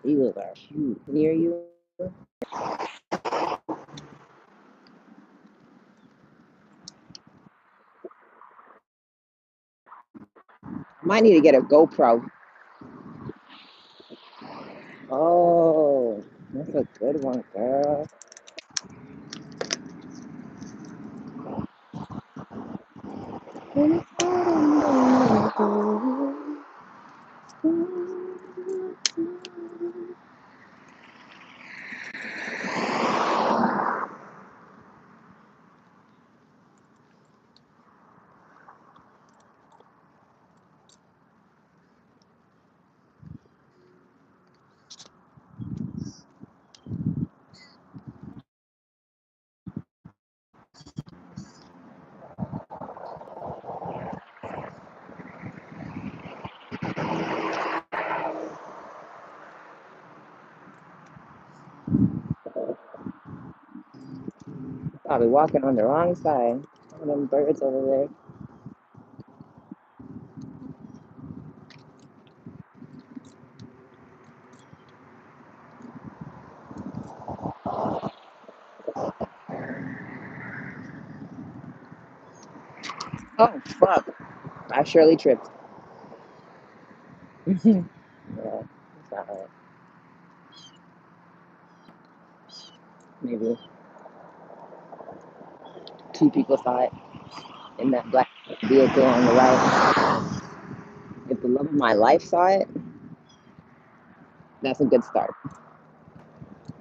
Eagles are cute. Near you. Might need to get a GoPro. Oh, that's a good one, girl. Probably walking on the wrong side. All them birds over there. Oh, fuck. I surely tripped. Yeah, it's not right. Maybe two people saw it in that black vehicle on the right. If the love of my life saw it, that's a good start.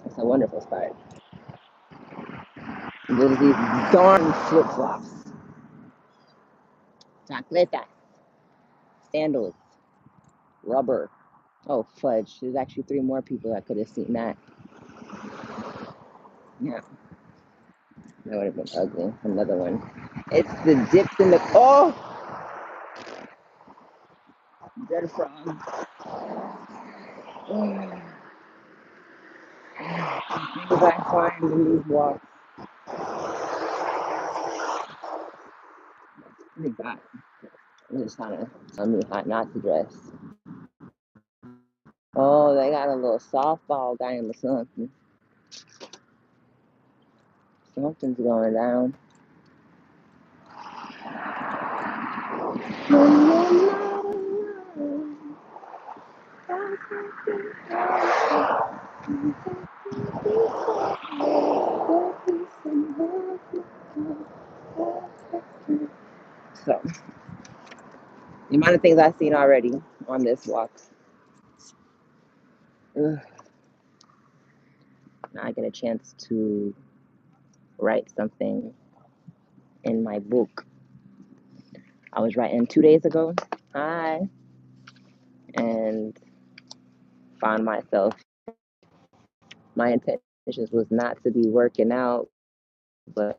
That's a wonderful start. There's these darn flip flops, chancletas, sandals, rubber. Oh, fudge. There's actually three more people that could have seen that. Yeah, that would have been ugly. Another one. It's the dips in the. Oh! Dead frog. Oh. Things I find in these walks. Pretty bad. I'm just trying to tell me how not to dress. Oh, they got a little softball game or something. Something's going down. So, the amount of things I've seen already on this walk. Ugh. Now I get a chance to write something in my book. I was writing 2 days ago. Hi. And found myself, my intentions was not to be working out, but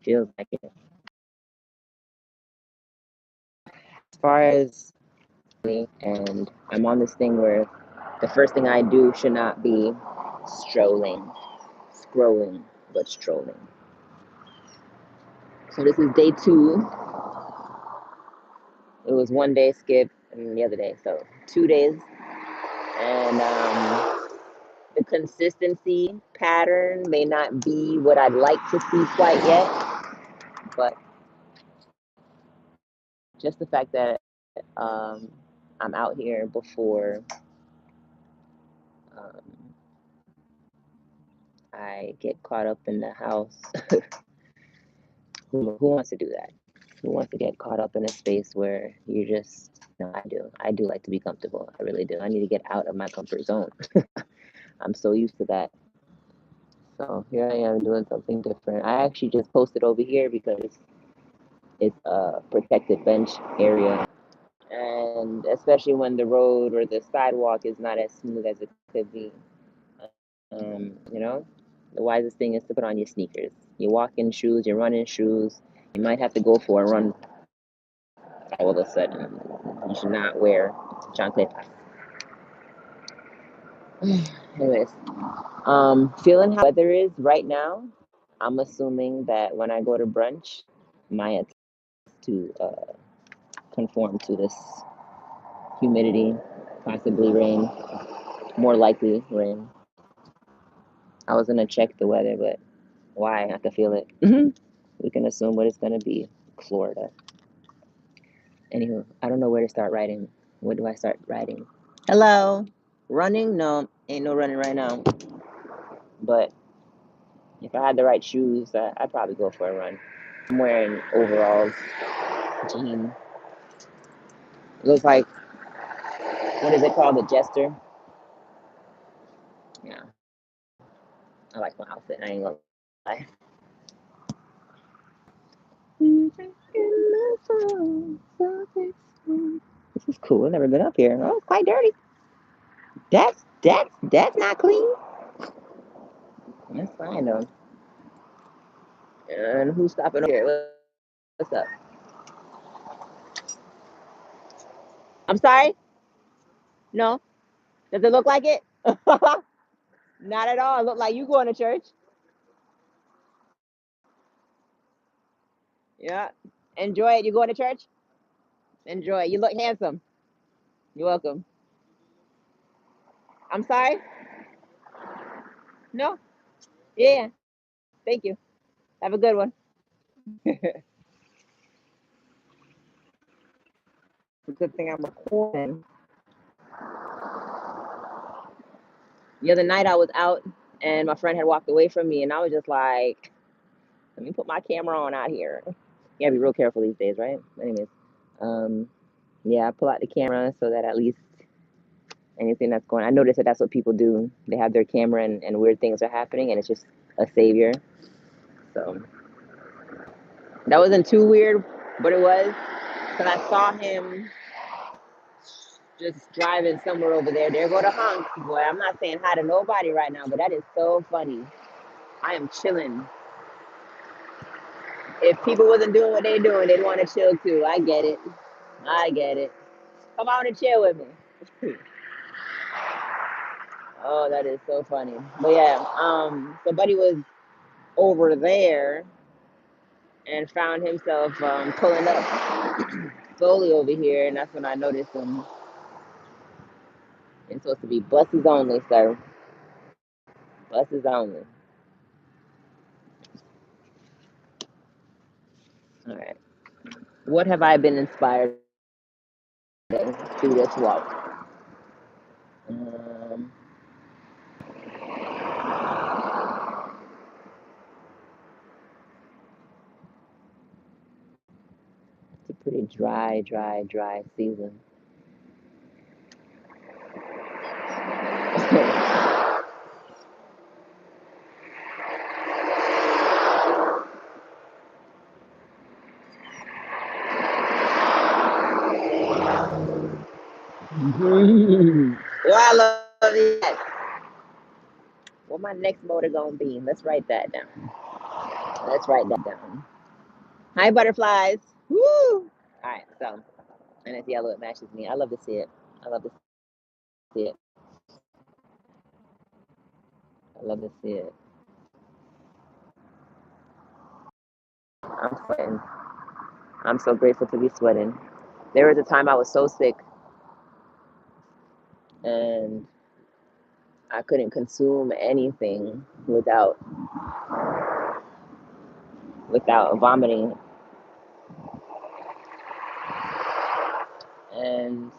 feels like it. As far as, and I'm on this thing where the first thing I do should not be strolling, scrolling, but strolling. So this is day 2. It was 1 day skip and the other day, so 2 days. And the consistency pattern may not be what I'd like to see quite yet, but just the fact that I'm out here before I get caught up in the house. Who wants to do that? Who wants to get caught up in a space where you just, no, I do like to be comfortable. I really do. I need to get out of my comfort zone. I'm so used to that. So here I am doing something different. I actually just posted over here because it's a protected bench area. And especially when the road or the sidewalk is not as smooth as it could be. You know, the wisest thing is to put on your sneakers. You're walking shoes, you're running shoes. You might have to go for a run all of a sudden. You should not wear chancletas. Anyways, feeling how the weather is right now, I'm assuming that when I go to brunch, my attempt to conform to this humidity Possibly rain. More likely rain. I was gonna check the weather, but why? I can feel it. We can assume what it's gonna be. Florida. Anywho, I don't know where to start writing. Where do I start writing? Hello. Running? No, ain't no running right now. But if I had the right shoes, I'd probably go for a run. I'm wearing overalls, jeans. It looks like, what is it called? The Jester? Yeah, I like my outfit. I ain't gonna lie. This is cool. I've never been up here. Oh, it's quite dirty. That's not clean. That's fine though. And who's stopping over here? What's up? I'm sorry? No. Does it look like it? Not at all. It look like you going to church. Yeah. Enjoy it. You going to church? Enjoy it. You look handsome. You're welcome. I'm sorry? No? Yeah. Thank you. Have a good one. It's a good thing I'm recording. The other night I was out and my friend had walked away from me and I was just like, let me put my camera on out here. You gotta be real careful these days, right? Anyways, um, yeah, I pull out the camera so that at least anything that's going, I notice that that's what people do. They have their camera and weird things are happening and it's just a savior. So that wasn't too weird, but it was because I saw him just driving somewhere over there. There go the honk. Boy, I'm not saying hi to nobody right now, but that is so funny. I am chilling. If people wasn't doing what they doing, they'd want to chill too. I get it. I get it. Come on and chill with me. Oh, that is so funny. But yeah, so Buddy was over there and found himself pulling up slowly over here, and that's when I noticed him. It's supposed to be buses only, sir. Buses only. All right. What have I been inspired through this walk? Um, it's a pretty dry season. Well, I love that. What my next motor gonna be? Let's write that down. Let's write that down. Hi, butterflies. Woo! All right, so, and it's yellow. It matches me. I love to see it. I love to see it. I love to see it. I'm sweating. I'm so grateful to be sweating. There was a time I was so sick and I couldn't consume anything without vomiting. And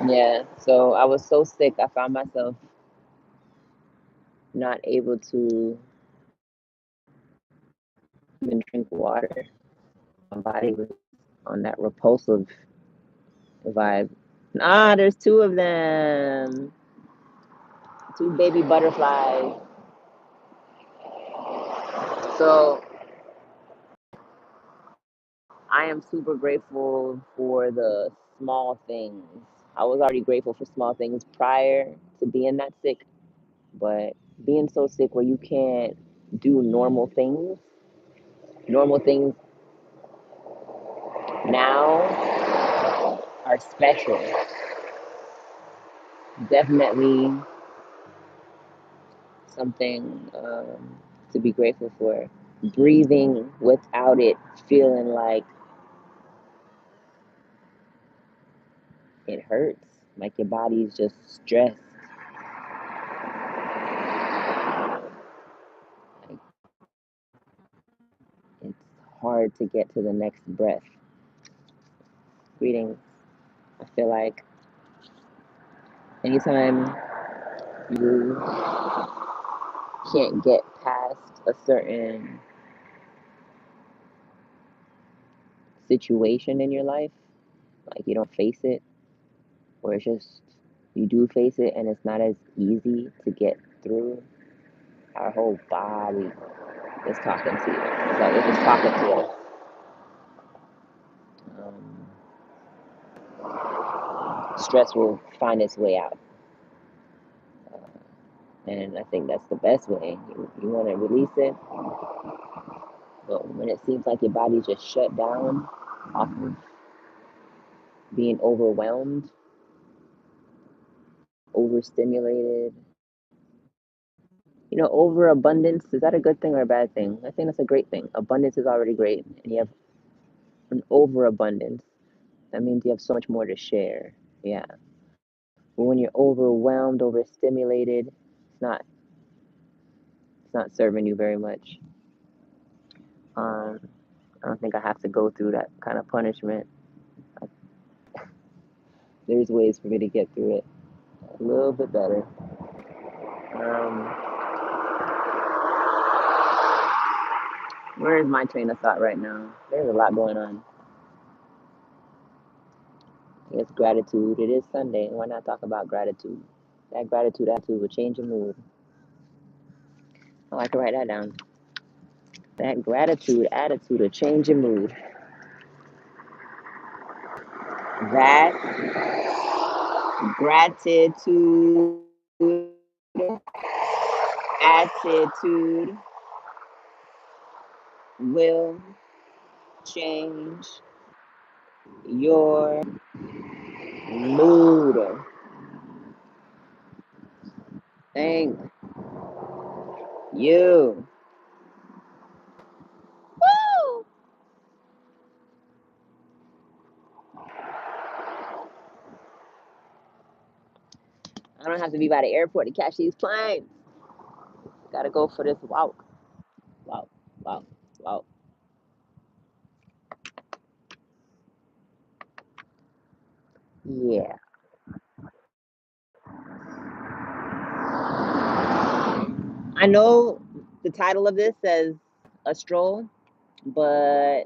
yeah, so I was so sick. I found myself not able to even drink water. My body was on that repulsive vibe. Ah, there's two of them. Two baby butterflies. So I am super grateful for the small things. I was already grateful for small things prior to being that sick, but being so sick where you can't do normal things now are special. Definitely something to be grateful for. Breathing without it feeling like it hurts, like your body's just stressed. Like it's hard to get to the next breath. Breathing, I feel like anytime you can't get past a certain situation in your life, like you don't face it, or it's just you do face it and it's not as easy to get through, our whole body is talking to you. It's like it's just talking to us. Stress will find its way out. And I think that's the best way. You want to release it, but when it seems like your body's just shut down off of being overwhelmed, overstimulated, overabundance, is that a good thing or a bad thing? I think that's a great thing. Abundance is already great, and you have an overabundance. That means you have so much more to share. Yeah. But when you're overwhelmed, overstimulated, it's not serving you very much. Um, I don't think I have to go through that kind of punishment. There's ways for me to get through it a little bit better. Where is my train of thought right now? There's a lot going on. It's gratitude. It is Sunday. Why not talk about gratitude? That gratitude attitude will change your mood. Oh, I can write that down. That gratitude attitude will change your mood. That gratitude attitude will change your mood. Thank you. Woo! I don't have to be by the airport to catch these planes. Gotta go for this walk. Walk, walk, walk. Yeah. I know the title of this says a stroll, but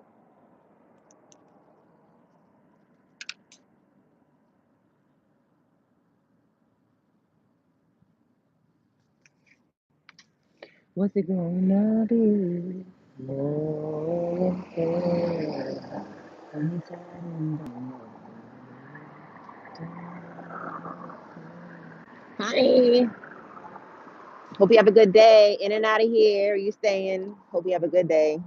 what's it gonna be? No, Hi. Hope you have a good day. In and out of here. You staying? Hope you have a good day.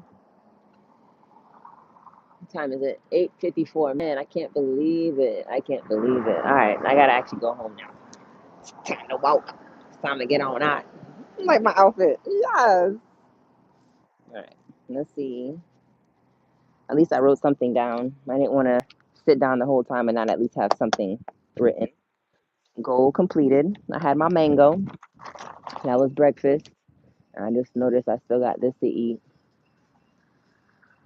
What time is it? 8:54. Man, I can't believe it. I can't believe it. All right, I gotta actually go home now. It's time to walk. It's time to get on out. I like my outfit. Yes. All right. Let's see. At least I wrote something down. I didn't want to sit down the whole time and not at least have something written. Goal completed. I had my mango. That was breakfast. I just noticed I still got this to eat.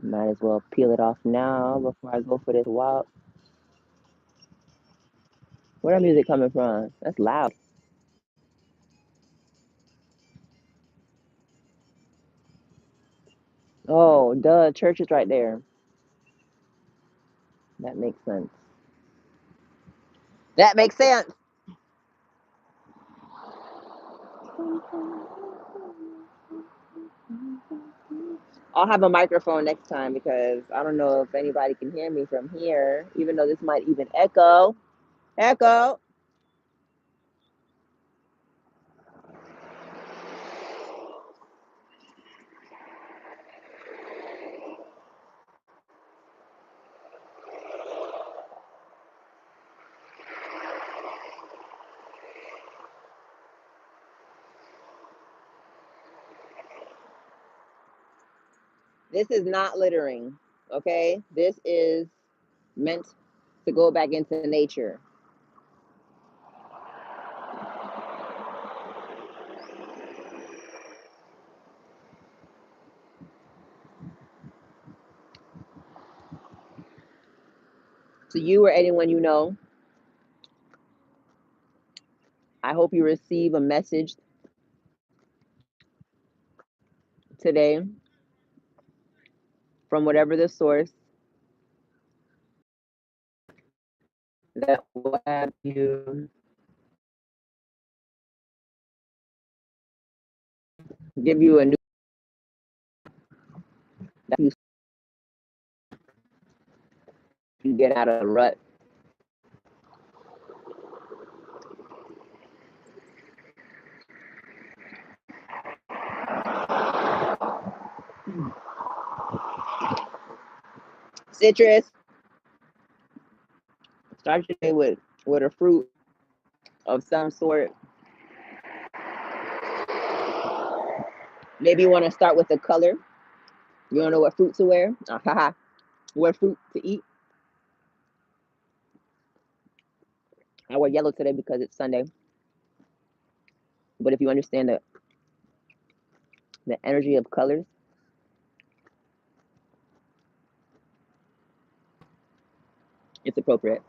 Might as well peel it off now before I go for this walk. Where that music coming from? That's loud. Oh, duh. Church is right there. That makes sense. That makes sense. I'll have a microphone next time because I don't know if anybody can hear me from here, even though this might even echo. Echo. This is not littering, okay? This is meant to go back into nature. To you or anyone you know, I hope you receive a message today from whatever the source that will have you give you a new that you get out of the rut. Citrus. Start your day with a fruit of some sort. Maybe you want to start with a color. You don't know what fruit to wear. What fruit to eat. I wear yellow today because it's Sunday. But if you understand the energy of colors, it's appropriate.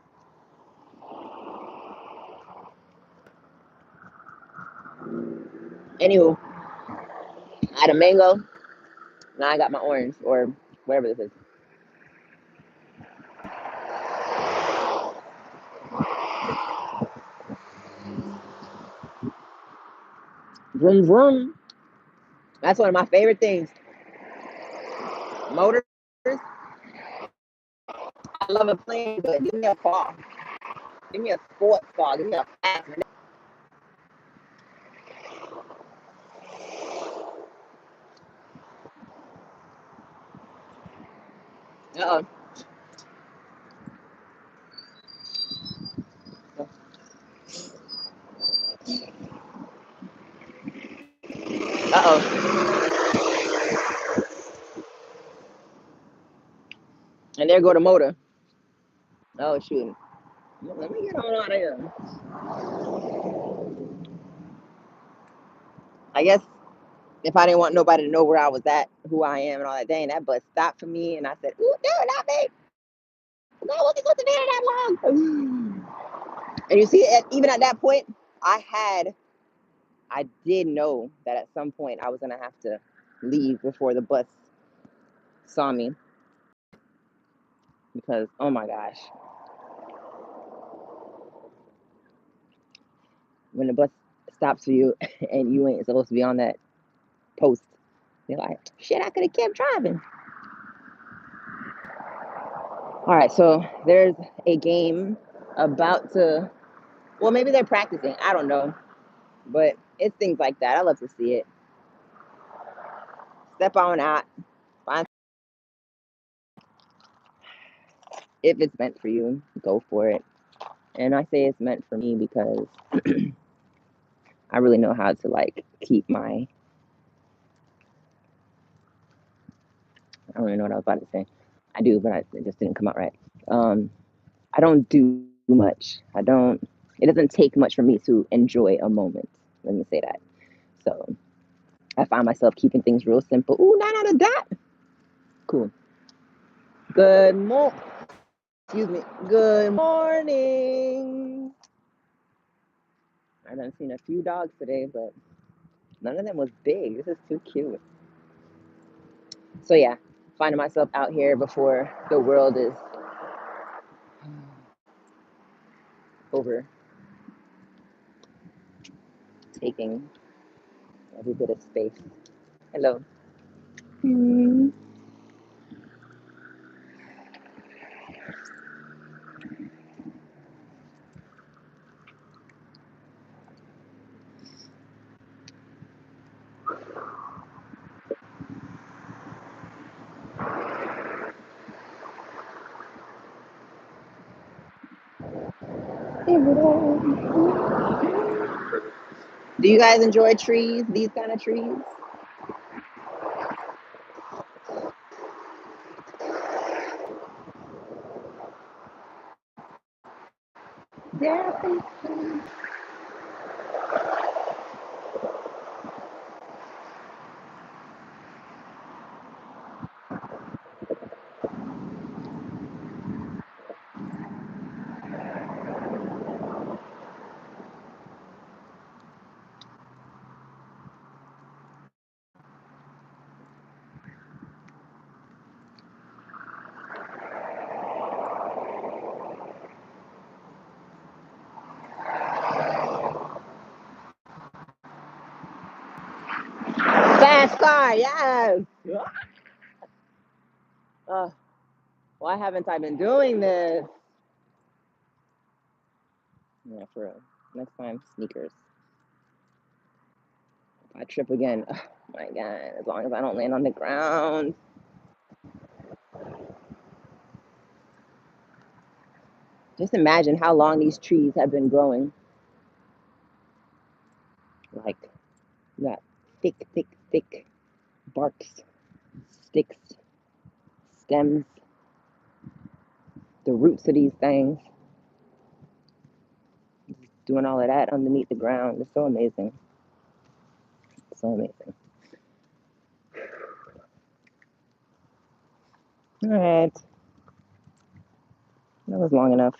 Anywho, I had a mango. Now I got my orange or whatever this is. Vroom vroom. That's one of my favorite things. Motors. I love a plane, but give me a car. Give me a sports car. Give me a fast. Uh oh. Uh oh. And there go the motor. Oh shoot. Let me get on out of here. I guess if I didn't want nobody to know where I was at, who I am, and all that, dang, that bus stopped for me, and I said, "Ooh, no, not me. No, I wasn't supposed to be there that long." And you see, even at that point, I did know that at some point I was gonna have to leave before the bus saw me because, oh my gosh, when the bus stops for you and you ain't supposed to be on that post, you're like, shit, I could have kept driving. All right, so there's a game about to, well, maybe they're practicing. I don't know. But it's things like that. I love to see it. Step on out. Find if it's meant for you, go for it. And I say it's meant for me because I really know how to like keep my. I don't even know what I was about to say. I do, but it just didn't come out right. I don't do much. I don't. It doesn't take much for me to enjoy a moment. Let me say that. So I find myself keeping things real simple. Ooh, 9 out of that. Cool. Good morning. Excuse me. Good morning. I done seen a few dogs today, but none of them was big. This is too cute. So yeah, finding myself out here before the world is overtaking every bit of space. Hello. Mm. Do you guys enjoy trees? These kind of trees? Yeah. Fast car, yes. Why haven't I been doing this? Yeah, for real. Next time, sneakers. If I trip again, oh my God, as long as I don't land on the ground. Just imagine how long these trees have been growing. Like, you got thick, thick, thick barks, sticks, stems, the roots of these things. Doing all of that underneath the ground. It's so amazing. So amazing. All right. That was long enough.